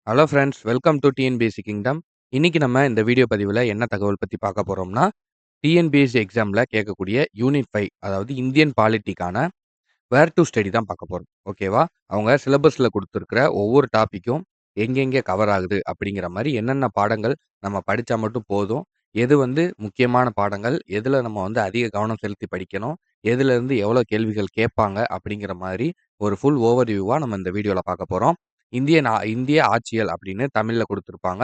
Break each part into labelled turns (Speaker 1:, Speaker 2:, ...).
Speaker 1: Hello friends, welcome to TNPSC kingdom. இன்னைக்கு நம்ம இந்த வீடியோ பதிவுல என்ன தகவல் பத்தி பார்க்க போறோம்னா, டிஎன்பிஎஸ்சி எக்ஸாம்ல கேட்கக்கூடிய யூனிட் 5 அதாவது இந்தியன் பாலிட்டிக்கான வேர் டூ ஸ்டடி தான் பார்க்க போறோம். ஓகேவா? அவங்க சிலபஸ்ல குடுத்திருக்கிற ஒவ்வொரு டாபிக்கும் எங்கெங்கே கவர் ஆகுது அப்படிங்கிற மாரி என்னென்ன பாடங்கள் நம்ம படிச்சா மட்டும் போதும். எது முக்கியமான பாடங்கள், எதுல நம்ம அதிக கவனம் செலுத்தி படிக்கணும், எதுலருந்து எவ்வளோ கேள்விகள் கேட்பாங்க அப்படிங்கிற மாரி ஒரு ஃபுல் ஓவர்வியூவா நம்ம இந்த வீடியோல பார்க்க போறோம். இந்திய ஆட்சியல் அப்படின்னு தமிழ்ல குடுத்திருப்பாங்க.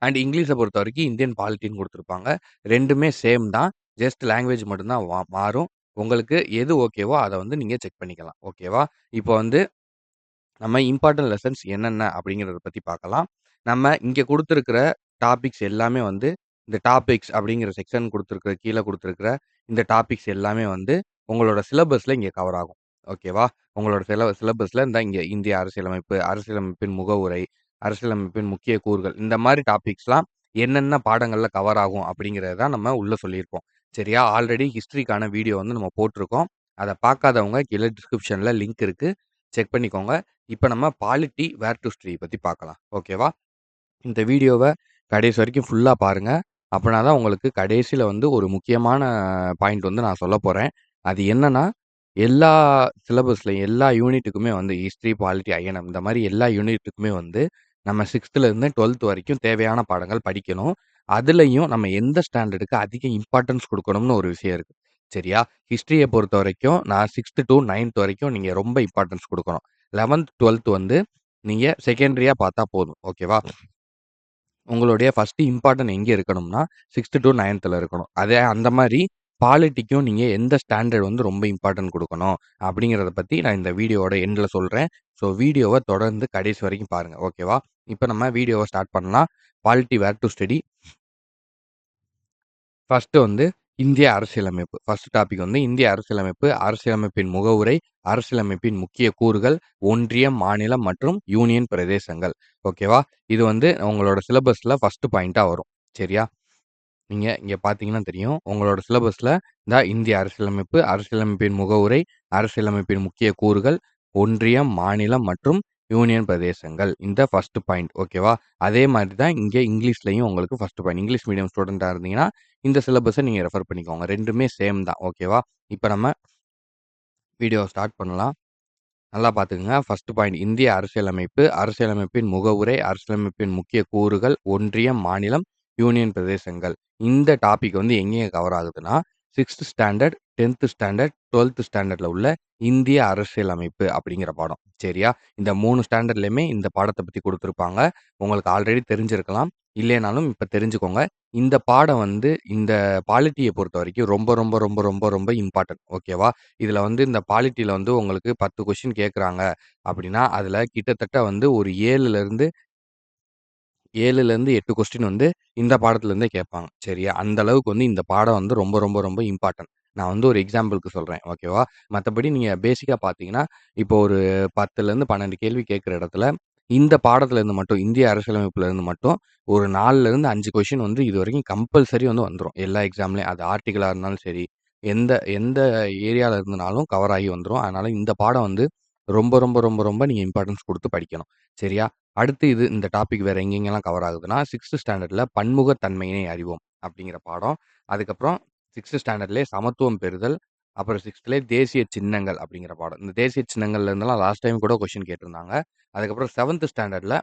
Speaker 1: அண்ட் இங்கிலீஷ பொறுத்தவரைக்கும் இந்தியன் பாலிட்டின்னு குடுத்திருப்பாங்க. 2மே சேம் தான். ஜஸ்ட் லாங்குவேஜ் மட்டும் தான் மாறும். உங்களுக்கு எது ஓகேவோ அத நீங்க செக் பண்ணிக்கலாம். ஓகேவா? இப்போ நம்ம இம்பார்ட்டன்ட் லெசன்ஸ் என்னென்ன அப்படிங்கிறத பத்தி பார்க்கலாம். நம்ம இங்க குடுத்திருக்கிற டாபிக்ஸ் எல்லாமே இந்த டாபிக்ஸ் அப்படிங்கிற செக்ஷன் குடுத்திருக்கிற கீழ குடுத்திருக்கிற இந்த டாபிக்ஸ் எல்லாமே உங்களோட சிலபஸ்ல இங்க கவர் ஆகும். ஓகேவா? உங்களோட சிலபஸ்ல இங்க இந்திய அரசியலமைப்பு, அரசியலமைப்பின் முகவுரை, அரசியலமைப்பின் முக்கிய கூறுகள் இந்த மாரி டாபிக்ஸ்லாம் என்னென்ன பாடங்கள்ல கவர் ஆகும் அப்படிங்கிறத தான் நம்ம உள்ள சொல்லியிருப்போம். சரியா? ஆல்ரெடி ஹிஸ்டரிக்கான வீடியோ நம்ம போட்டிருக்கோம். அத பார்க்காதவங்க கீழ டிஸ்கிரிப்ஷன்ல லிங்க் இருக்கு. செக் பண்ணிக்கோங்க. இப்ப நம்ம பாலிட்டி வேர் டூ ஸ்டடி பத்தி பார்க்கலாம். ஓகேவா? இந்த வீடியோவ கடைசி வரைக்கும் ஃபுல்லா பாருங்க. அப்பனா தான் உங்களுக்கு கடைசில ஒரு முக்கியமான பாயிண்ட் நான் சொல்லப் போறேன். அது என்னன்னா, எல்லா சிலபஸ்லயும் எல்லா யூனிட்டுக்குமே ஹிஸ்டரி, பாலிட்டி, ஐஎன்எம் இந்த மாரி எல்லா யூனிட்டுக்குமே நம்ம 6த்துல இருந்து 12த் வரைக்கும் தேவையான பாடங்கள் படிக்கணும். அதுலயும் நம்ம எந்த ஸ்டாண்டர்டுக்கு அதிக இம்பார்ட்டன்ஸ் குடுக்கணும்னு ஒரு விஷயம் இருக்கு. சரியா? ஹிஸ்டரிய பொறுத்தவரைக்கும் நான் 6த் டூ 9த் வரைக்கும் நீங்க ரொம்ப இம்பார்ட்டன்ஸ் குடுக்கணும். 11த், 12த் நீங்க செகண்டரியா பார்த்தா போதும். ஓகேவா? உங்களுடைய ஃபர்ஸ்ட் இம்பார்ட்டன்ட் எங்க இருக்கணும்னா, 6த் டூ 9த்ல இருக்கணும். அதே அந்த மாரி பாலிட்டிக்கும் நீங்க எந்த ஸ்டாண்டர்ட் ரொம்ப இம்பார்ட்டன்ட் குடுக்கணும், அப்படிங்கிறத பத்தி நான் இந்த வீடியோவோட எண்ட்ல சொல்றேன். ஸோ வீடியோவ தொடர்ந்து கடைசி வரைக்கும் பாருங்க. ஓகேவா? இப்ப நம்ம வீடியோவ ஸ்டார்ட் பண்ணலாம். பாலிட்டி வேர் டூ ஸ்டடி. ஃபர்ஸ்ட் இந்திய அரசியலமைப்பு. ஃபர்ஸ்ட் டாபிக் இந்திய அரசியலமைப்பு, அரசியலமைப்பின் முகவுரை, அரசியலமைப்பின் முக்கிய கூறுகள், ஒன்றியம், மாநிலம் மற்றும் யூனியன் பிரதேசங்கள். ஓகேவா? இது உங்களோட சிலபஸ்ல ஃபர்ஸ்ட் பாயிண்ட்டா வரும். சரியா? நீங்க இங்க பார்த்தீங்கன்னா தெரியும். உங்களோட சிலபஸ்ல இந்திய அரசியலமைப்பு, அரசியலமைப்பின் முகவுரை, அரசியலமைப்பின் முக்கிய கூறுகள், ஒன்றியம், மாநிலம் மற்றும் யூனியன் பிரதேசங்கள். இந்த ஃபர்ஸ்ட் பாயிண்ட். ஓகேவா? அதே மாரி தான் இங்க இங்கிலீஷ்லயும் உங்களுக்கு ஃபர்ஸ்ட் பாயிண்ட். இங்கிலீஷ் மீடியம் ஸ்டூடெண்ட்டா இருந்தீங்கன்னா, இந்த சிலபஸ நீங்க ரெஃபர் பண்ணிக்கோங்க. 2மே சேம் தான். ஓகேவா? இப்ப நம்ம வீடியோவ ஸ்டார்ட் பண்ணலாம். நல்லா பார்த்துக்கங்க. ஃபர்ஸ்ட் பாயிண்ட் இந்திய அரசியலமைப்பு, அரசியலமைப்பின் முகவுரை, அரசியலமைப்பின் முக்கிய கூறுகள், ஒன்றியம், மாநிலம், யூனியன் பிரதேசங்கள். இந்த டாபிக் எங்கேங்க கவர் ஆகுதுன்னா, 6த் ஸ்டாண்டர்ட், 10த் ஸ்டாண்டர்ட், 12த் ஸ்டாண்டர்ட்ல உள்ள இந்திய அரசியலமைப்பு அப்படிங்கிற பாடம். சரியா? இந்த 3 ஸ்டாண்டர்ட்லயுமே இந்த பாடத்த பத்தி குடுத்திருப்பாங்க. உங்களுக்கு ஆல்ரெடி தெரிஞ்சிருக்கலாம். இல்லைனாலும் இப்ப தெரிஞ்சுக்கோங்க. இந்த பாடம் இந்த பாலிட்டிய பொறுத்தவரைக்கும் ரொம்ப ரொம்ப ரொம்ப ரொம்ப ரொம்ப இம்பார்ட்டன்ட். ஓகேவா? இதுல இந்த பாலிட்டில உங்களுக்கு 10 கொஸ்டின் கேட்குறாங்க அப்படின்னா, அதுல கிட்டத்தட்ட ஒரு 7லேருந்து 8 கொஸ்டின் இந்த பாடத்துலருந்தே கேட்பாங்க. சரியா? அந்த அளவுக்கு இந்த பாடம் ரொம்ப ரொம்ப ரொம்ப இம்பார்ட்டன்ட். நான் ஒரு எக்ஸாம்பிள்க்கு சொல்றேன். ஓகேவா? மத்தபடி நீங்க பேசிக்கா பார்த்தீங்கன்னா, இப்போ ஒரு 10லேருந்து 12 கேள்வி கேட்கிற இடத்துல, இந்த பாடத்துலருந்து மட்டும் இந்திய அரசியலமைப்புலருந்து மட்டும் ஒரு 4லேருந்து 5 கொஸ்டின் இதுவரைக்கும் கம்பல்சரி வந்துரும். எல்லா எக்ஸாம்லயும். அது ஆர்டிகிளா இருந்தாலும் சரி, எந்த எந்த ஏரியால இருந்துனாலும் கவர் ஆகி வந்துரும். அதனால இந்த பாடம் ரொம்ப ரொம்ப ரொம்ப ரொம்ப நீங்க இம்பார்ட்டன்ஸ் குடுத்து படிக்கணும். சரியா? அடுத்து இந்த டாபிக் வேற எங்கெங்கலாம் கவர் ஆகுதுன்னா, 6த் ஸ்டாண்டர்ட்ல பன்முகத்தன்மையினை அறிவோம் அப்படிங்கிற பாடம். அதுக்கப்புறம் 6த் ஸ்டாண்டர்ட்லயே சமத்துவம் பெறுதல். அப்புறம் 6த்லயே தேசிய சின்னங்கள் அப்படிங்கிற பாடம். இந்த தேசிய சின்னங்கள்ல இருந்தெல்லாம் லாஸ்ட் டைம் கூட கொஸ்டின் கேட்டிருந்தாங்க. அதுக்கப்புறம் 7த் ஸ்டாண்டர்ட்ல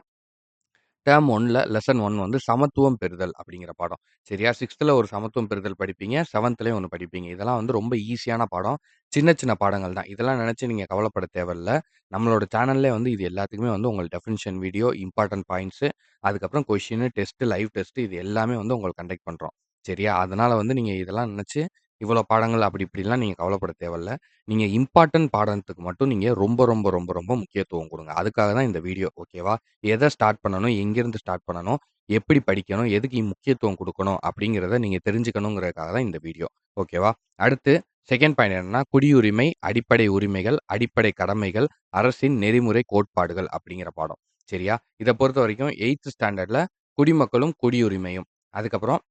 Speaker 1: டேர்ம் 1ல லெசன் 1 சமத்துவம் பெறுதல் அப்படிங்கிற பாடம். சரியா? 6த்ல ஒரு சமத்துவம் பெறுதல் படிப்பீங்க. 7த்லயும் ஒண்ணு படிப்பீங்க. இதெல்லாம் ரொம்ப ஈஸியான பாடம். சின்ன சின்ன பாடங்கள் தான். இதெல்லாம் நினைச்சு நீங்க கவலைப்பட தேவையில்ல. நம்மளோட சேனல்லே இது எல்லாத்துக்குமே உங்களுக்கு டெஃபினிஷன் வீடியோ, இம்பார்ட்டன்ட் பாயிண்ட்ஸ், அதுக்கப்புறம் கொஸ்டின், டெஸ்ட், லைவ் டெஸ்ட் இது எல்லாமே உங்களுக்கு கண்டக்ட் பண்றோம். சரியா? அதனால நீங்க இதெல்லாம் நினைச்சு இவ்வளோ பாடங்கள் அப்படி இப்படிலாம் நீங்க கவலைப்பட தேவையில்ல. நீங்க இம்பார்ட்டன்ட் பாடத்துக்கு மட்டும் நீங்க ரொம்ப ரொம்ப ரொம்ப ரொம்ப முக்கியத்துவம் குடுங்க. அதுக்காக தான் இந்த வீடியோ. ஓகேவா? எத ஸ்டார்ட் பண்ணணும்? எங்கேருந்து ஸ்டார்ட் பண்ணணும்? எப்படி படிக்கணும்? எதுக்கு முக்கியத்துவம் குடுக்கணும்? அப்படிங்கிறத நீங்க தெரிஞ்சுக்கணுங்கிறதுக்காக தான் இந்த வீடியோ. ஓகேவா? அடுத்து செகண்ட் பாயிண்ட் என்னன்னா, குடியுரிமை, அடிப்படை உரிமைகள், அடிப்படை கடமைகள், அரசின் நெறிமுறை கோட்பாடுகள் அப்படிங்கிற பாடம். சரியா? இத பொறுத்தவரைக்கும் 8த் ஸ்டாண்டர்ட்ல குடிமக்களும், குடியுரிமையும். அதுக்கப்புறம்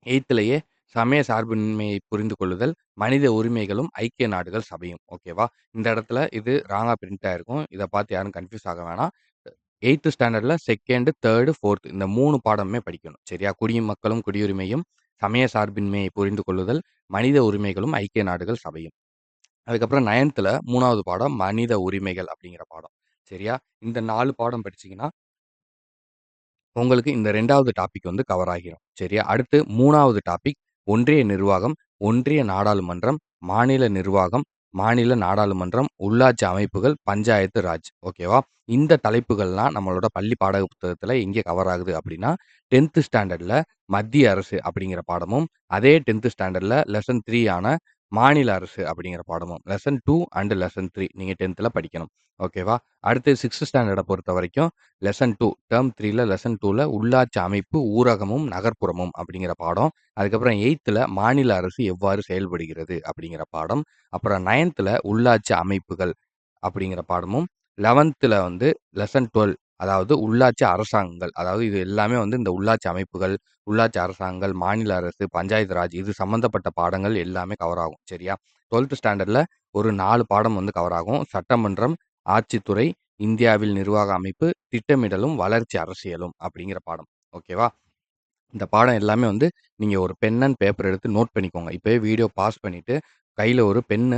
Speaker 1: 8த்லயே சமய சார்பின்மையை புரிந்து கொள்ளுதல், மனித உரிமைகளும், ஐக்கிய நாடுகள் சபையும். ஓகேவா? இந்த இடத்துல இது ராங்கா பிரிண்ட் ஆயிருக்கும். இத பார்த்து யாரும் கன்ஃப்யூஸ் ஆக வேணாம். 8த் ஸ்டாண்டர்ட்ல 2, 3, 4 இந்த 3 பாடமுமே படிக்கணும். சரியா? குடிமக்களும் குடியுரிமையும், சமய சார்பின்மையை புரிந்து கொள்ளுதல், மனித உரிமைகளும், ஐக்கிய நாடுகள் சபையும். அதுக்கப்புறம் 9த்ல 3வது பாடம் மனித உரிமைகள் அப்படிங்கிற பாடம். சரியா? இந்த 4 பாடம் படிச்சீங்கன்னா, உங்களுக்கு இந்த 2வது டாபிக் வந்து கவர் ஆகிரும். சரியா? அடுத்து 3வது டாபிக் ஒன்றிய நிர்வாகம், ஒன்றிய நாடாளுமன்றம், மாநில நிர்வாகம், மாநில நாடாளுமன்றம், உள்ளாட்சி அமைப்புகள், பஞ்சாயத்து ராஜ். ஓகேவா? இந்த தலைப்புகள்லாம் நம்மளோட பள்ளி பாட புத்தகத்துல எங்கே கவர் ஆகுது அப்படின்னா, 10த் ஸ்டாண்டர்ட்ல மத்திய அரசு அப்படிங்கிற பாடமும், அதே 10த் ஸ்டாண்டர்ட்ல லெசன் 3 ஆன மாநில அரசு அப்படிங்கிற பாடமும். லெசன் 2 அண்ட் லெசன் 3 நீங்க 10த்ல படிக்கணும். ஓகேவா? அடுத்து 6த் ஸ்டாண்டர்ட பொறுத்தவரைக்கும் லெசன் 2 டெர்ம் 3ல லெசன் 2ல உள்ளாட்சி அமைப்பு, ஊரகமும், நகர்ப்புறமும் அப்படிங்கிற பாடம். அதுக்கப்புறம் 8த்ல மாநில அரசு எவ்வாறு செயல்படுகிறது அப்படிங்கிற பாடம். அப்புறம் 9த்ல உள்ளாட்சி அமைப்புகள் அப்படிங்கிற பாடமும், 11த்ல வந்து லெசன் 12 அதாவது உள்ளாட்சி அரசாங்கங்கள். அதாவது இது எல்லாமே வந்து இந்த உள்ளாட்சி அமைப்புகள், உள்ளாட்சி அரசாங்கங்கள், மாநில அரசு, பஞ்சாயத்து ராஜ் இது சம்மந்தப்பட்ட பாடங்கள் எல்லாமே கவர் ஆகும். சரியா? 12த் ஸ்டாண்டர்ட்ல ஒரு 4 பாடம் வந்து கவர் ஆகும். சட்டமன்றம், ஆட்சித்துறை, இந்தியாவில் நிர்வாக அமைப்பு, திட்டமிடலும், வளர்ச்சி அரசியலும் அப்படிங்கிற பாடம். ஓகேவா? இந்த பாடம் எல்லாமே வந்து நீங்க ஒரு பென் அண்ட் பேப்பர் எடுத்து நோட் பண்ணிக்கோங்க. இப்பவே வீடியோ பாஸ் பண்ணிட்டு, கையில ஒரு பென்னு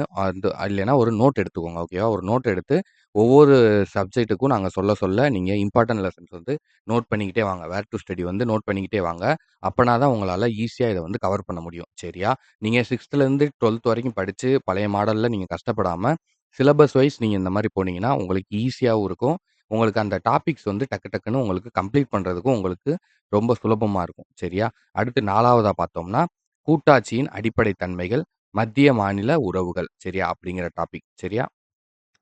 Speaker 1: இல்லைன்னா ஒரு நோட் எடுத்துக்கோங்க. ஓகேவா? ஒரு நோட் எடுத்து ஒவ்வொரு சப்ஜெக்ட்டுக்கும் நாங்க சொல்ல சொல்ல நீங்க இம்பார்ட்டன்ட் லெசன்ஸ் வந்து நோட் பண்ணிக்கிட்டே வாங்க. வேர் டூ ஸ்டடி வந்து நோட் பண்ணிக்கிட்டே வாங்க. அப்பனா தான் உங்களால ஈஸியா இத வந்து கவர் பண்ண முடியும். சரியா? நீங்க 6த்லேருந்து 12த் வரைக்கும் படிச்சு பழைய மாடல்ல நீங்க கஷ்டப்படாம, சிலபஸ் வைஸ் நீங்க இந்த மாரி போனீங்கன்னா, உங்களுக்கு ஈஸியாவும் இருக்கும். உங்களுக்கு அந்த டாபிக்ஸ் வந்து டக்கு டக்குன்னு உங்களுக்கு கம்ப்ளீட் பண்றதுக்கும் உங்களுக்கு ரொம்ப சுலபமா இருக்கும். சரியா? அடுத்து 4வதா பார்த்தோம்னா, கூட்டாட்சியின் அடிப்படை தன்மைகள், மத்திய மாநில உறவுகள். சரியா? அப்படிங்கிற டாபிக். சரியா?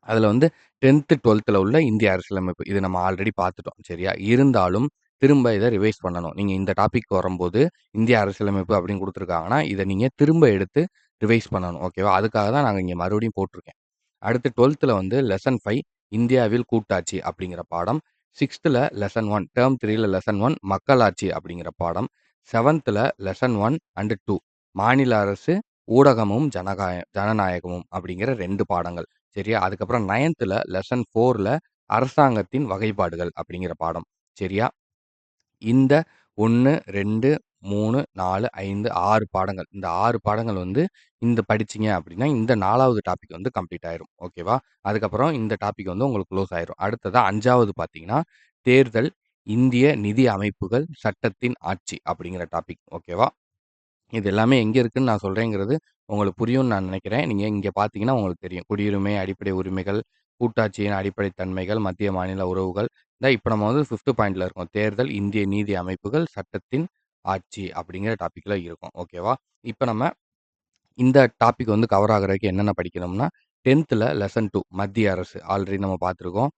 Speaker 1: அதுல வந்து 10த், 12த்ல உள்ள இந்திய அரசியலமைப்பு. இது நம்ம ஆல்ரெடி பார்த்துட்டோம். சரியா? இருந்தாலும் திரும்ப இத ரிவைஸ் பண்ணணும். நீங்க இந்த டாபிக் வரும்போது, இந்திய அரசியலமைப்பு அப்படின்னு குடுத்துருக்காங்கன்னா, இத நீங்க திரும்ப எடுத்து ரிவைஸ் பண்ணணும். ஓகேவா? அதுக்காக தான் நாங்க இங்க மறுபடியும் போட்டுருக்கேன். அடுத்து 12த்ல வந்து லெசன் 5 இந்தியாவில் கூட்டாட்சி அப்படிங்கிற பாடம். 6த்ல லெசன் 1 டெர்ம் 3ல லெசன் 1 மக்களாட்சி அப்படிங்கிற பாடம். 7த்ல லெசன் 1 அண்ட் 2 மாநில அரசு, ஊடகமும், ஜனநாயகமும் அப்படிங்கிற 2 பாடங்கள். சரியா? அதுக்கப்புறம் 9த்ல லெசன் 4ல அரசாங்கத்தின் வகைப்பாடுகள் அப்படிங்கிற பாடம். சரியா? இந்த 1, 2, 3, 4, 5, 6 பாடங்கள். இந்த 6 பாடங்கள் வந்து இந்த படிச்சீங்க அப்படின்னா, இந்த 4வது டாபிக் வந்து கம்ப்ளீட் ஆயிரும். ஓகேவா? அதுக்கப்புறம் இந்த டாபிக் வந்து உங்களுக்கு குளோஸ் ஆயிரும். அடுத்ததா 5வது பார்த்தீங்கன்னா, தேர்தல், இந்திய நிதி அமைப்புகள், சட்டத்தின் ஆட்சி அப்படிங்கிற டாபிக். ஓகேவா? இது எல்லாமே எங்க இருக்குன்னு நான் சொல்றேங்கிறது உங்களுக்கு புரியும்னு நான் நினைக்கிறேன். நீங்க இங்க பார்த்தீங்கன்னா உங்களுக்கு தெரியும். குடியுரிமை, அடிப்படை உரிமைகள், கூட்டாட்சியின் அடிப்படை தன்மைகள், மத்திய மாநில உறவுகள். இப்ப நம்ம வந்து 5த் பாயிண்ட்ல இருக்கோம். தேர்தல், இந்திய நீதி அமைப்புகள், சட்டத்தின் ஆட்சி அப்படிங்கிற டாபிக்ல இருக்கோம். ஓகேவா? இப்ப நம்ம இந்த டாபிக் வந்து கவர் ஆகுறதுக்கு என்னென்ன படிக்கணும்னா, 10த்ல லெசன் 2 மத்திய அரசு ஆல்ரெடி நம்ம பார்த்துருக்கோம்.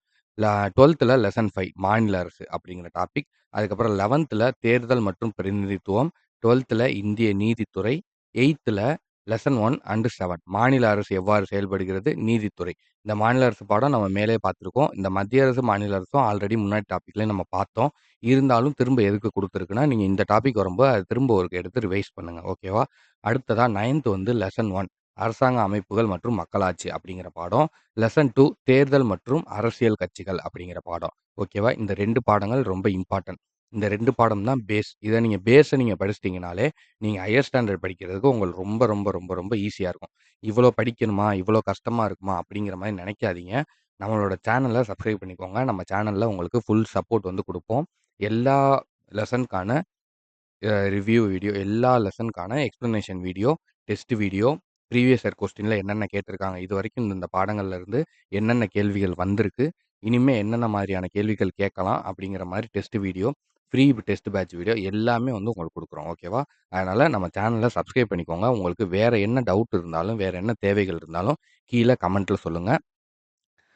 Speaker 1: 12த்ல லெசன் 5 மாநில அரசு அப்படிங்கிற டாபிக். அதுக்கப்புறம் 11த்ல தேர்தல் மற்றும் பிரதிநிதித்துவம், 12த்ல இந்திய நீதித்துறை, 8த்ல லெசன் 1 அண்ட் 7 மாநில அரசு எவ்வாறு செயல்படுகிறது, நீதித்துறை. இந்த மாநில அரசு பாடம் நம்ம மேலே பார்த்துருக்கோம். இந்த மத்திய அரசு, மாநில அரசும் ஆல்ரெடி முன்னாடி டாபிக்லயே நம்ம பார்த்தோம். இருந்தாலும் திரும்ப எதுக்கு குடுத்துருக்குன்னா, நீங்க இந்த டாபிக் வரும்போது அத திரும்ப ஒரு எடுத்து ரிவைஸ் பண்ணுங்க. ஓகேவா? அடுத்ததா 9த் வந்து லெசன் 1 அரசாங்க அமைப்புகள் மற்றும் மக்களாட்சி அப்படிங்கிற பாடம். லெசன் 2 தேர்தல் மற்றும் அரசியல் கட்சிகள் அப்படிங்கிற பாடம். ஓகேவா? இந்த 2 பாடங்கள் ரொம்ப இம்பார்ட்டன்ட். இந்த 2 பாடம் தான் பேஸ். இத நீங்க பேஸ நீங்க படிச்சிட்டீங்கனாலே, நீங்க ஹையர் ஸ்டாண்டர்ட் படிக்கிறதுக்கு உங்களுக்கு ரொம்ப ரொம்ப ரொம்ப ரொம்ப ஈஸியா இருக்கும். இவ்வளோ படிக்கணுமா? இவ்வளோ கஷ்டமா இருக்குமா? அப்படிங்கிற மாரி நெனைக்காதீங்க. நம்மளோட சேனல சப்ஸ்கிரைப் பண்ணிக்கோங்க. நம்ம சேனல்ல உங்களுக்கு ஃபுல் சப்போர்ட் வந்து குடுப்போம். எல்லா லெசன்க்கான ரிவ்யூ வீடியோ, எல்லா லெசனுக்கான explanation video, test video, previous year கொஸ்டின்ல என்னென்ன கேட்டிருக்காங்க, இதுவரைக்கும் இந்த பாடங்கள்ல இருந்து என்னென்ன கேள்விகள் வந்திருக்கு, இனிமே என்னென்ன மாதிரியான கேள்விகள் கேட்கலாம் அப்படிங்கிற மாரி test video, free test batch video எல்லாமே வந்து உங்களுக்கு குடுக்குறோம். ஓகேவா? அதனால நம்ம சேனல சப்ஸ்கிரைப் பண்ணிக்கோங்க. உங்களுக்கு வேற என்ன டவுட் இருந்தாலும், வேற என்ன தேவைகள் இருந்தாலும் கீழ கமெண்ட்ல சொல்லுங்க.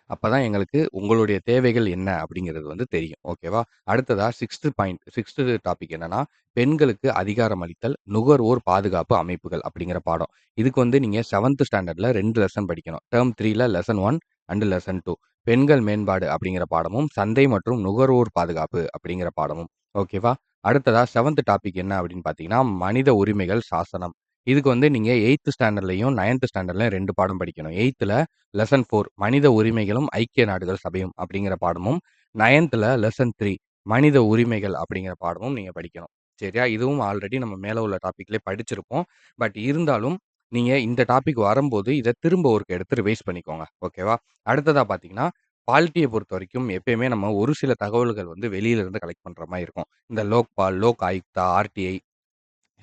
Speaker 1: அப்பதான் எங்களுக்கு உங்களுடைய தேவைகள் என்ன அப்படிங்கிறது வந்து தெரியும். ஓகேவா? அடுத்ததா 6த் டாபிக் என்னன்னா, பெண்களுக்கு அதிகாரம் அளித்தல், நுகர்வோர் பாதுகாப்பு அமைப்புகள் அப்படிங்கிற பாடம். இதுக்கு வந்து நீங்க 7த் ஸ்டாண்டர்ட்ல 2 லெசன் படிக்கணும். டெர்ம் 3ல லெசன் 1 அண்ட் லெசன் 2 பெண்கள் மேம்பாடு அப்படிங்கிற பாடமும், சந்தை மற்றும் நுகர்வோர் பாதுகாப்பு அப்படிங்கிற பாடமும். ஓகேவா? அடுத்ததா 7த் டாபிக் என்ன அப்படின்னு பார்த்தீங்கன்னா, மனித உரிமைகள் சாசனம். இதுக்கு வந்து நீங்க 8த் ஸ்டாண்டர்ட்லயும், 9த் ஸ்டாண்டர்ட்லயும் 2 பாடம் படிக்கணும். 8த்ல லெசன் 4 மனித உரிமைகளும் ஐக்கிய நாடுகள் சபையும் அப்படிங்கிற பாடமும், 9த்ல லெசன் 3 மனித உரிமைகள் அப்படிங்கிற பாடமும் நீங்க படிக்கணும். சரியா? இதுவும் ஆல்ரெடி நம்ம மேல உள்ள டாபிக்லயே படிச்சிருப்போம். பட் இருந்தாலும் நீங்க இந்த டாபிக் வரும்போது இத திரும்ப ஒருக்க எடுத்து ரிவைஸ் பண்ணிக்கோங்க. ஓகேவா? அடுத்ததா பார்த்தீங்கன்னா, பாலிட்டிய பொறுத்தவரைக்கும் எப்பயுமே நம்ம ஒரு சில தகவல்கள் வந்து வெளியில இருந்து கலெக்ட் பண்ற மாரி இருக்கும். இந்த லோக்பால், லோக் ஆயுக்தா, ஆர்டிஐ,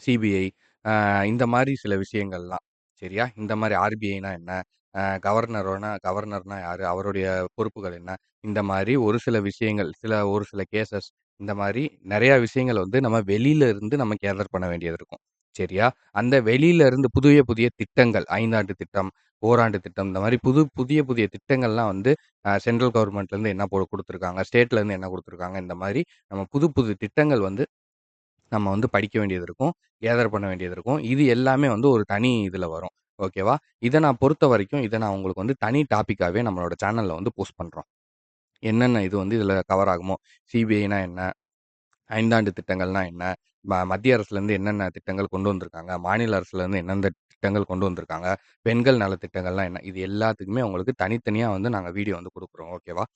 Speaker 1: சிபிஐ இந்த மாரி சில விஷயங்கள்லாம். சரியா? இந்த மாரி ஆர்பிஐனா என்ன? கவர்னர்னா யாரு? அவருடைய பொறுப்புகள் என்ன? இந்த மாரி ஒரு சில விஷயங்கள், ஒரு சில கேஸஸ் இந்த மாரி நெறைய விஷயங்கள் வந்து நம்ம வெளியில இருந்து நம்ம கேதர் பண்ண வேண்டியது இருக்கும். சரியா? அந்த வெளியில இருந்து புதிய புதிய திட்டங்கள், 5 ஆண்டு திட்டம், ஓராண்டு திட்டம் இந்த மாரி புதிய புதிய திட்டங்கள்லாம் வந்து சென்ட்ரல் கவர்ன்மெண்ட்லேருந்து என்ன குடுத்துருக்காங்க, ஸ்டேட்லேருந்து என்ன குடுத்துருக்காங்க, இந்த மாரி நம்ம புது புது திட்டங்கள் வந்து நம்ம வந்து படிக்க வேண்டியது இருக்கும். கேதர் பண்ண வேண்டியது இருக்கும். இது எல்லாமே வந்து ஒரு தனி இதுல வரும். ஓகேவா? இத நான் பொறுத்தவரைக்கும், இத நான் உங்களுக்கு வந்து தனி டாபிக்காவே நம்மளோட சேனல்ல வந்து போஸ்ட் பண்றோம். என்னென்ன இது வந்து இதுல கவர் ஆகுமோ, சிபிஐனா என்ன? 5 ஆண்டு திட்டங்கள்னா என்ன? மத்திய அரசுலேருந்து என்னென்ன திட்டங்கள் கொண்டு வந்திருக்காங்க? மாநில அரசுலேருந்து எந்தெந்த திட்டங்கள் கொண்டு வந்திருக்காங்க? பெண்கள் நலத்திட்டங்கள்லாம் என்ன? இது எல்லாத்துக்குமே உங்களுக்கு தனித்தனியா வந்து நாங்க வீடியோ வந்து குடுக்குறோம். ஓகேவா?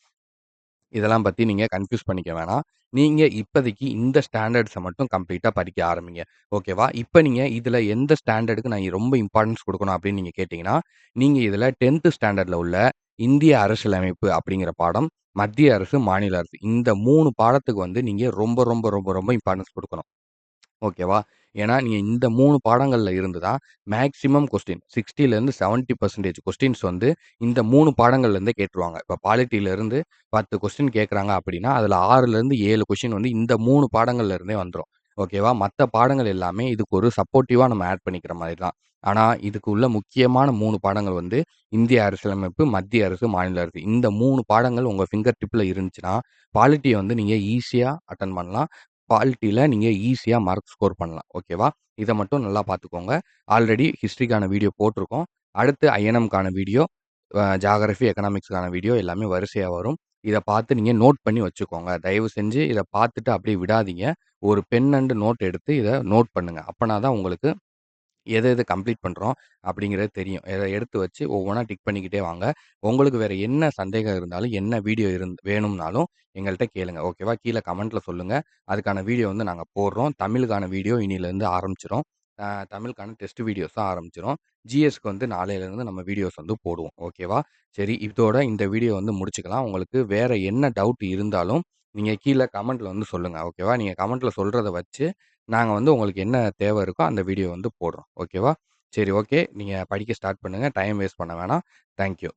Speaker 1: இதெல்லாம் பத்தி நீங்க கன்ஃப்யூஸ் பண்ணிக்க வேணாம். நீங்க இப்பதைக்கு இந்த ஸ்டாண்டர்ட்ஸ மட்டும் கம்ப்ளீட்டா படிக்க ஆரம்பிங்க. ஓகேவா? இப்ப நீங்க இதுல எந்த ஸ்டாண்டர்டுக்கு நான் ரொம்ப இம்பார்ட்டன்ஸ் குடுக்கணும் அப்படின்னு நீங்க கேட்டீங்கன்னா, நீங்க இதுல 10த் ஸ்டாண்டர்ட்ல உள்ள இந்திய அரசியலமைப்பு அப்படிங்கிற பாடம், மத்திய அரசு, மாநில அரசு இந்த 3 பாடத்துக்கு வந்து நீங்க ரொம்ப ரொம்ப ரொம்ப ரொம்ப இம்பார்ட்டன்ஸ் குடுக்கணும். ஓகேவா? ஏன்னா, நீங்க இந்த 3 பாடங்கள்ல இருந்து தான் மேக்ஸிமம் கொஸ்டின் 60லேருந்து 70% கொஸ்டின்ஸ் வந்து இந்த 3 பாடங்கள்லேருந்தே கேட்டுருவாங்க. இப்ப பாலிட்டிலருந்து 10 கொஸ்டின் கேட்குறாங்க அப்படின்னா, அதுல 6லேருந்து 7 கொஸ்டின் வந்து இந்த 3 பாடங்கள்ல இருந்தே வந்துரும். ஓகேவா? மத்த பாடங்கள் எல்லாமே இதுக்கு ஒரு சப்போர்ட்டிவா நம்ம ஆட் பண்ணிக்கிற மாரி தான். ஆனா, இதுக்கு உள்ள முக்கியமான 3 பாடங்கள் வந்து இந்திய அரசியலமைப்பு, மத்திய அரசு, மாநில அரசு. இந்த 3 பாடங்கள் உங்க ஃபிங்கர் டிப்ல இருந்துச்சுன்னா, பாலிட்டிய வந்து நீங்க ஈஸியா அட்டெண்ட் பண்ணலாம். பாலிட்டில நீங்க ஈஸியா மார்க் ஸ்கோர் பண்ணலாம். ஓகேவா? இத மட்டும் நல்லா பார்த்துக்கோங்க. ஆல்ரெடி ஹிஸ்ட்ரிக்கான வீடியோ போட்டிருக்கோம். அடுத்து ஐஎன்எம்க்கான வீடியோ, ஜியோகிராஃபி, எக்கனாமிக்ஸ்க்கான வீடியோ எல்லாமே வரிசையா வரும். இத பார்த்து நீங்க நோட் பண்ணி வச்சுக்கோங்க. தயவு செஞ்சு இத பார்த்துட்டு அப்படியே விடாதீங்க. ஒரு பென் அண்ட் நோட் எடுத்து இத நோட் பண்ணுங்க. அப்பனா தான் உங்களுக்கு எத எத கம்ப்ளீட் பண்றோம் அப்படிங்கிறது தெரியும். இத எடுத்து வச்சு ஒவ்வொன்னா டிக் பண்ணிக்கிட்டே வாங்க. உங்களுக்கு வேற என்ன சந்தேகம் இருந்தாலும், என்ன வீடியோ வேணும்னாலும் எங்கள்ட்ட கேளுங்க. ஓகேவா? கீழ கமெண்ட்ல சொல்லுங்க. அதுக்கான வீடியோ வந்து நாங்க போடுறோம். தமிழுக்கான வீடியோ இன்னிலருந்து ஆரம்பிச்சுரும். தமிழுக்கான டெஸ்ட் வீடியோஸும் ஆரம்பிச்சுரும். ஜிஎஸ்க்கு வந்து நாளையிலருந்து நம்ம வீடியோஸ் வந்து போடுவோம். ஓகேவா? சரி இதோட இந்த வீடியோ வந்து முடிச்சுக்கலாம். உங்களுக்கு வேற என்ன டவுட் இருந்தாலும், நீங்க கீழ கமெண்ட்ல வந்து சொல்லுங்க. ஓகேவா? நீங்க கமெண்ட்ல சொல்றத வச்சு நாங்க வந்து உங்களுக்கு என்ன தேவை இருக்கோ அந்த வீடியோ வந்து போடுறோம். ஓகேவா? சரி ஓகே. நீங்க படிக்க ஸ்டார்ட் பண்ணுங்க. டைம் வேஸ்ட் பண்ண வேணாம். Thank you.